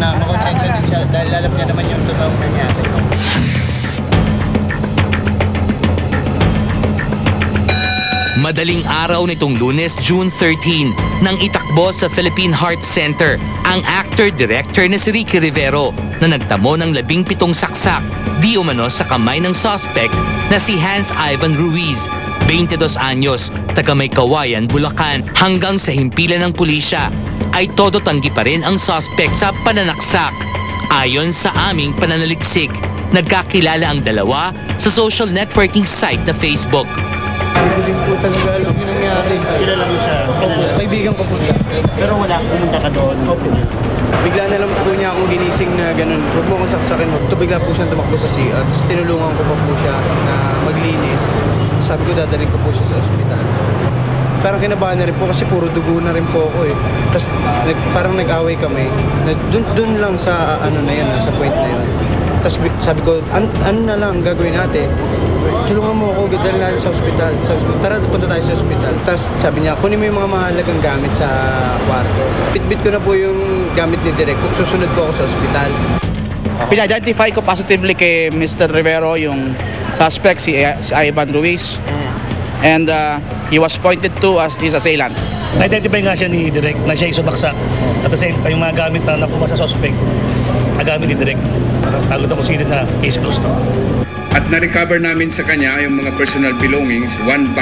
na makonsensya din siya dahil alam niya naman yung totoong nangyari. Madaling araw nitong Lunes, June 13, nang itakbo sa Philippine Heart Center ang actor-director na si Ricky Rivero na nagtamo ng 17 saksak di umano sa kamay ng suspect na si Hans Ivan Ruiz, 22 anyos, taga May Kawayan, Bulacan. Hanggang sa himpilan ng pulisya ay todo tanggi pa rin ang suspect sa pananaksak. Ayon sa aming pananaliksik, nagkakilala ang dalawa sa social networking site na Facebook. Hindi po talaga alam yung nangyari. Kilala mo siya? Opo, kaibigan ko po siya. Pero wala, pumunta ka doon. Opo. Bigla na lang po niya akong ginising na ganun. Huwag mo akong saksakin. Ito bigla po siyang tumakbo sa CR. Tapos tinulungan ko pa po siya na maglinis. Sabi ko dadaling ko po siya sa ospital. Parang kinabahan na rin po kasi puro dugo na rin po ako eh. Tapos parang nag-away kami. Dun lang sa ano na yan, sa point na yun. Tapos sabi ko, ano na lang gagawin natin? Tulungan mo ako, dahil natin sa ospital. Tara, punta tayo sa ospital. Tapos sabi niya, kunin mo yung mga mahalagang gamit sa kwarto. Bitbit ko na po yung gamit ni Direk. Susunod po ako sa ospital. Pina-identify ko positively kay Mr. Rivero yung suspect, si Ivan Ruiz. And he was pointed to as his assailant. Na-identify nga siya ni Direk na siya isubaksak. At the same time, yung mga gamit na nakuha sa suspect, na gamit ni Direk. Tagot na considered na case closed to. At na-recover namin sa kanya yung mga personal belongings, one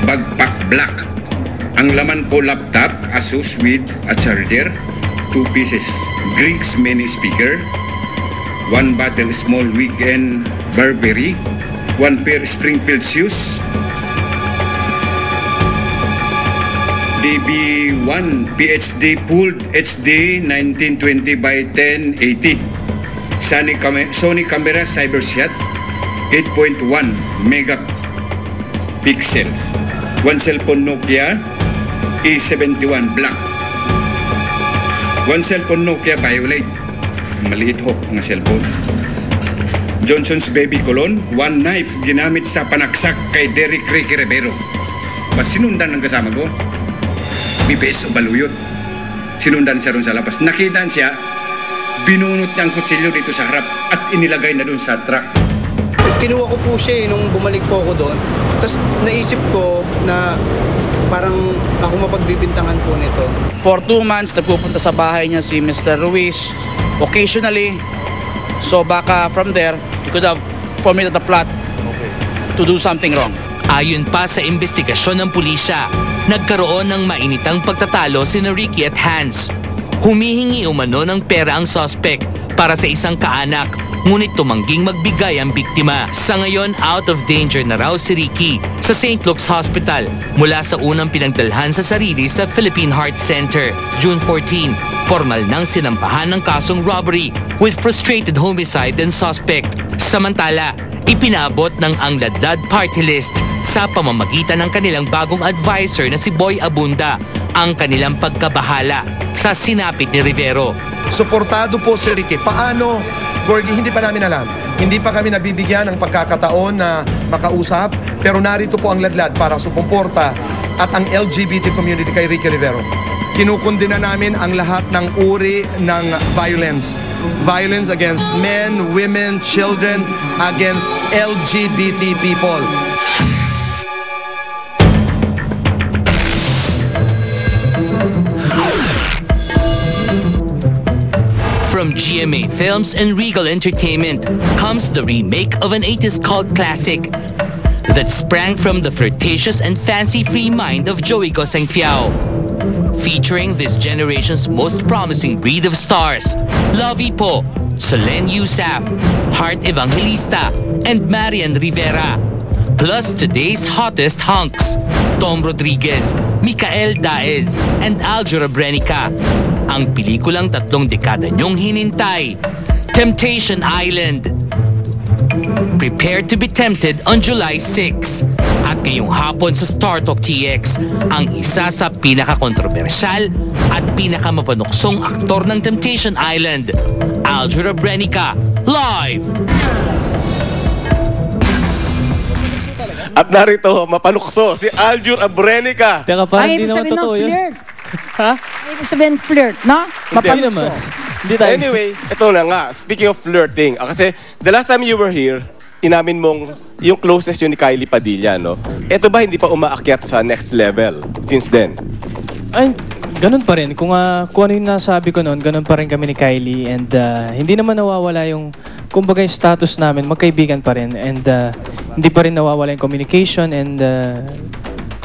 backpack black. Ang laman po laptop, Asus with a charger, 2 pieces Griggs mini speaker, 1 bottle small weekend Burberry, 1 pair Springfield shoes, DB1 PHD pooled HD 1920 by 1080. Sony camera CyberShot 8.1 megapixels. 1 cellphone Nokia E71 black. 1 cellphone Nokia Violet. Maliit ho ang cellphone. Johnson's Baby Cologne. 1 knife ginamit sa panaksak kay Derek Ricky Rivero. Mas sinundan ng kasama ko. BPS o Baluyot. Sinundan siya ron sa labas. Nakita siya, binunot niya ang kutsilyo dito sa harap at inilagay na doon sa truck. Kinuha ko po siya nung bumalik po ako doon. Tapos naisip ko na parang ako mapagbibintangan po nito. For 2 months, nagpupunta sa bahay niya si Mr. Ruiz occasionally. So baka from there, he could have formulated a plot to do something wrong. Ayon pa sa investigasyon ng pulisya, nagkaroon ng mainitang pagtatalo sina Ricky at Hans. Humihingi umano ng pera ang suspect para sa isang kaanak, ngunit tumangging magbigay ang biktima. Sa ngayon, out of danger na raw si Ricky sa St. Luke's Hospital mula sa unang pinagdalhan sa sarili sa Philippine Heart Center. June 14, formal nang sinampahan ng kasong robbery with frustrated homicide and suspect. Samantala, ipinabot ng Ang Ladlad Party List sa pamamagitan ng kanilang bagong advisor na si Boy Abunda ang kanilang pagkabahala sa sinapit ni Rivero. Suportado po si Ricky. Paano, Gorgie, hindi pa namin alam. Hindi pa kami nabibigyan ng pagkakataon na makausap, pero narito po ang Ladlad para sumuporta at ang LGBT community kay Ricky Rivero. Kinukundina namin ang lahat ng uri ng violence. Violence against men, women, children, against LGBT people. From GMA Films and Regal Entertainment comes the remake of an 80s cult classic that sprang from the flirtatious and fancy-free mind of Joey Gosengpiao. Featuring this generation's most promising breed of stars, Lovey Po, Solen Yusaf, Heart Evangelista, and Marian Rivera. Plus today's hottest hunks, Tom Rodriguez, Mikael Daez, and Aljura Brenica. Ang pelikulang 3 dekada niyong hinintay, Temptation Island. Prepare to be tempted on July 6. At ngayong hapon sa Star Talk TX, ang isa sa pinaka-kontrobersyal at pinaka-mapanuksong aktor ng Temptation Island, Aljura Brenica, live! At narito, mapanukso si Aljura Brenica. Teka, parang hindi naman totoo yun. Ha? Ibig sabihin flirt, no? Hindi naman. Hindi tayo. Anyway, ito na nga. Speaking of flirting, kasi the last time you were here, inamin mong yung closest yun ni Kylie Padilla, no? Ito ba hindi pa umaakyat sa next level since then? Ay, ganun pa rin. Kung ano yung nasabi ko noon, ganun pa rin kami ni Kylie. And hindi naman nawawala yung, kumbaga yung status namin, magkaibigan pa rin. And hindi pa rin nawawala yung communication and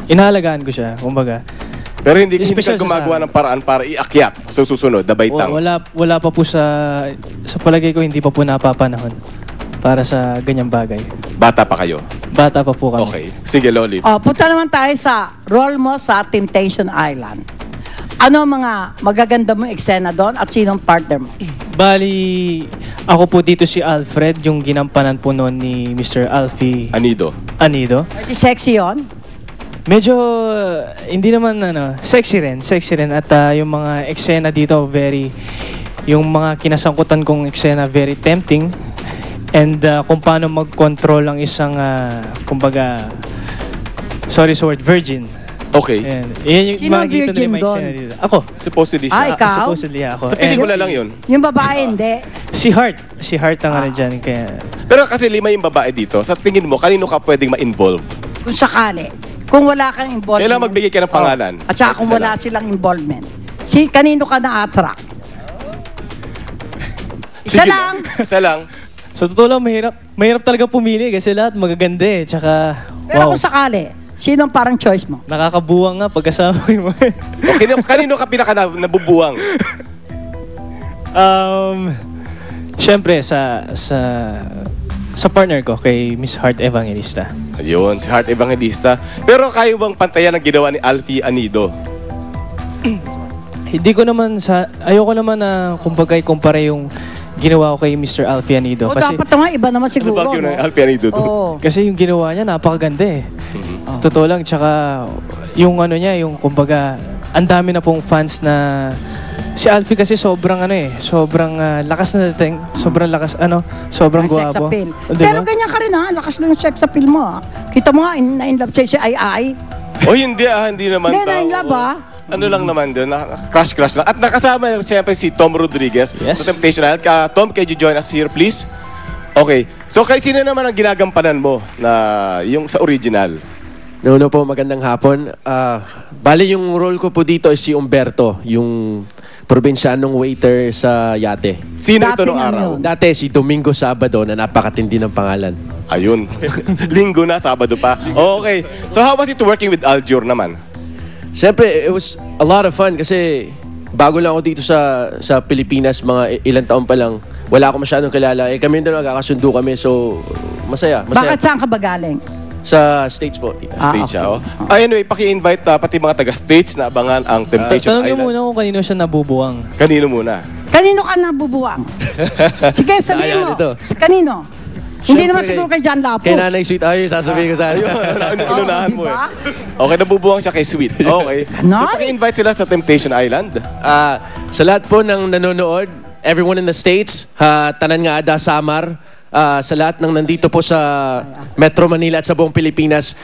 inaalagaan ko siya, kumbaga. Pero hindi ka Special gumagawa sa- ng paraan para iakyat sa susunod, the baitang. Wala pa po sa palagay ko, hindi pa po napapanahon para sa ganyang bagay. Bata pa kayo. Bata pa po kami. Okay. Sige, Loli. Punta naman tayo sa role mo sa Temptation Island. Ano ang mga magaganda mong eksena doon at sinong partner mo? Bali, ako po dito si Alfred, yung ginampanan po noon ni Mr. Alfie Anido. Anido. Pretty sexy yun. Medyo, hindi naman sexy rin. At yung mga eksena dito, yung mga kinasangkutan kong eksena, very tempting. And kung paano mag-control ang isang, kumbaga, sorry sa word, virgin. Okay. Yan yung Sino ang makikita virgin nila yung mga doon? eksena dito. Ako. Supposedly siya. Ikaw? Supposedly ako. Sa pelikula lang yun. Yung babae, hindi. Si Heart ang ano dyan. Kaya, Pero kasi 5 yung babae dito. Sa tingin mo, kanino ka pwedeng ma-involve? Kung sakali. Kung wala kang involvement. Kailangan magbigay ka ng pangalan. At saka kung Isa wala lang. silang involvement. Kanino ka na-attract? Isa Sige lang. Isa lang. sa totoo lang, mahirap talaga pumili kasi lahat magaganda eh. Tsaka, Pero wow. kung sakali, sinong parang choice mo? Nakakabuwang nga pagkasama mo. Okay, kanino ka pinaka nabubuwang? Siyempre, sa partner ko, kay Miss Heart Evangelista. Ayun, si Heart Evangelista. Pero kayo bang pantayan ang ginawa ni Alfie Anido? Hindi ko naman ayoko naman na kumbaga kumpara yung ginawa ko kay Mr. Alfie Anido. O dapat naman, iba naman Ano siguro. ba yun ng Alfie Anido doon? Oo. Kasi yung ginawa niya, napakaganda eh. Sa totoo lang, tsaka yung ano niya, yung kumbaga, ang dami na pong fans na si Alfie kasi sobrang sobrang lakas na dating, sobrang lakas, sobrang Ang sex gwapo. appeal. O, diba? Pero ganyan ka rin ha, lakas lang yung sex appeal mo ha. Kita mo nga, na in love siya si Ai. O hindi naman. Hindi, na in love ah. Ano lang naman doon, crush lang. At nakasama siyempre si Tom Rodriguez Yes. sa Temptation Island. Tom, can you join us here please? Okay. So, sino naman ang ginagampanan mo na yung sa original? No po, magandang hapon. Bali yung role ko po dito is si Umberto, yung probinsyanong waiter sa yate. Sino ito Dating nung ano araw? yun? Dati si Domingo Sabado na napakatindi ng pangalan. Ayun. Linggo na, Sabado pa. Okay. So, how was it working with Aljur naman? Siyempre, it was a lot of fun kasi bago lang ako dito sa Pilipinas, mga ilang taon pa lang. Wala ako masyadong kilala. Kami doon nagkakasundo kami, so masaya. Bakit saan ka ba galing? Sa States po, tita. Stage siya, oh. Anyway, paki-invite pati mga taga-States na abangan ang Temptation Tanong niyo Island. muna kung kanino siya nabubuwang. Kanino muna? Kanino ka nabubuwang? Sige, sabihin mo. Kaya nito. Kanino? Hindi Siyempre naman siguro kay John Lapo. Kay Nanay Sweet Ayoy, sasabihin ko sa Ayun, inunahan mo diba? eh. Okay, nabubuwang siya kay Sweet. Okay. So, Nice. paki-invite sila sa Temptation Island. Sa lahat po ng nanonood, everyone in the States, tanan nga ada Samar, sa lahat ng nandito po sa Metro Manila at sa buong Pilipinas,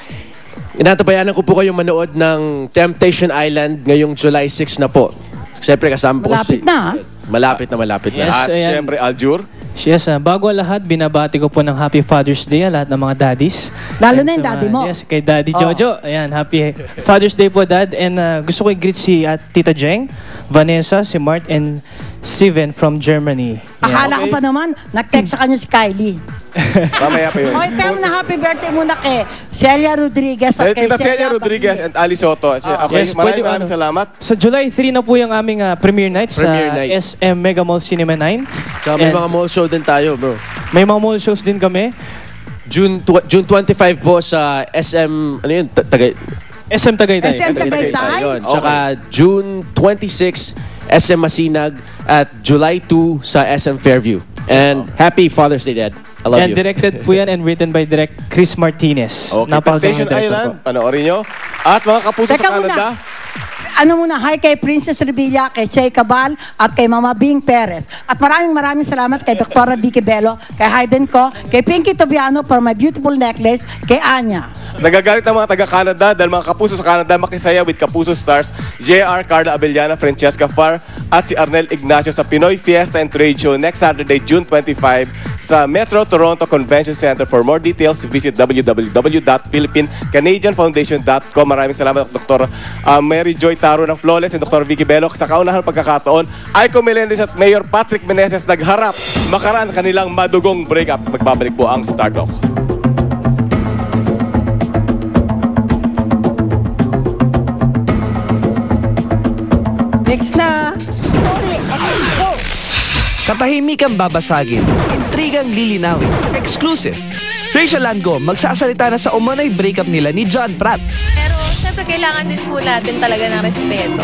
inatabayanan ko po kayong manood ng Temptation Island ngayong July 6 na po. Siyempre kasama po Malapit na, ha? Malapit na. Yes. At ayan. syempre, Aljur. Yes, bago ang lahat, binabati ko po ng Happy Father's Day lahat ng mga daddies. Lalo And na yung sa daddy mga- mo. Yes, kay Daddy Oh. Jojo. Ayan, Happy Father's Day po, Dad. And gusto ko i-greet si Tita Jeng, Vanessa, si Mart, and Steven from Germany. Akala ko pa naman, nag-text sa kanya si Kylie. Mamaya pa yun. Okay, tayo na happy birthday muna kay Celia Rodriguez at kay Tita Celia Rodriguez and Ali Soto. Okay, Yes, maraming pwede, salamat. Sa July 3 na po yung aming premiere night Premiere sa night. SM Mega Mall Cinema 9. Tsaka may And mga mall show din tayo, bro. may mga mall shows din kami. June 25 po sa SM, ano yun? SM Tagaytay. SM Tagaytay? Yun. Tsaka June 26, SM Masinag at July 2 sa SM Fairview. And happy Father's Day, Dad. I love And you. directed po yan and written by Direct Chris Martinez. Okay, Napakagaling Temptation na director Island, po. panoorin nyo. At mga kapuso Teka sa Canada, Ano muna, hi kay Princess Revilla, kay Shay Cabal, at kay Mama Bing Perez. At maraming salamat kay Dr. Vicky Bello, kay Hayden Ko, kay Pinky Tobiano for my beautiful necklace, kay Anya. nagagalit ang mga taga-Canada dahil mga kapuso sa Canada makisaya with Kapuso Stars, JR, Carla Abellana, Francesca Far, at si Arnel Ignacio sa Pinoy Fiesta and Trade Show next Saturday, June 25 sa Metro Toronto Convention Center. For more details, visit www.philippine-canadianfoundation.com. Maraming salamat, Dr. Mary Joy Taro ng Flawless and Dr. Vicky Bello. Sa kaunahang pagkakataon, Aiko Melendez at Mayor Patrick Meneses nagharap makaraan kanilang madugong breakup. Magbabalik po ang Star Talk. Next na! Katahimik ang babasagin, intrigang lilinawin, exclusive. Rachel Lango magsasalita na sa umano'y breakup nila ni John Prats. Pero syempre kailangan din po natin talaga ng respeto.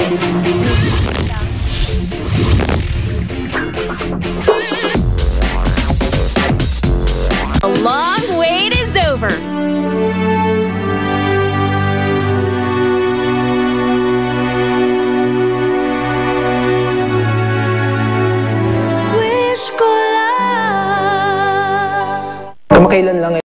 The long wait is over. Kamakailan lang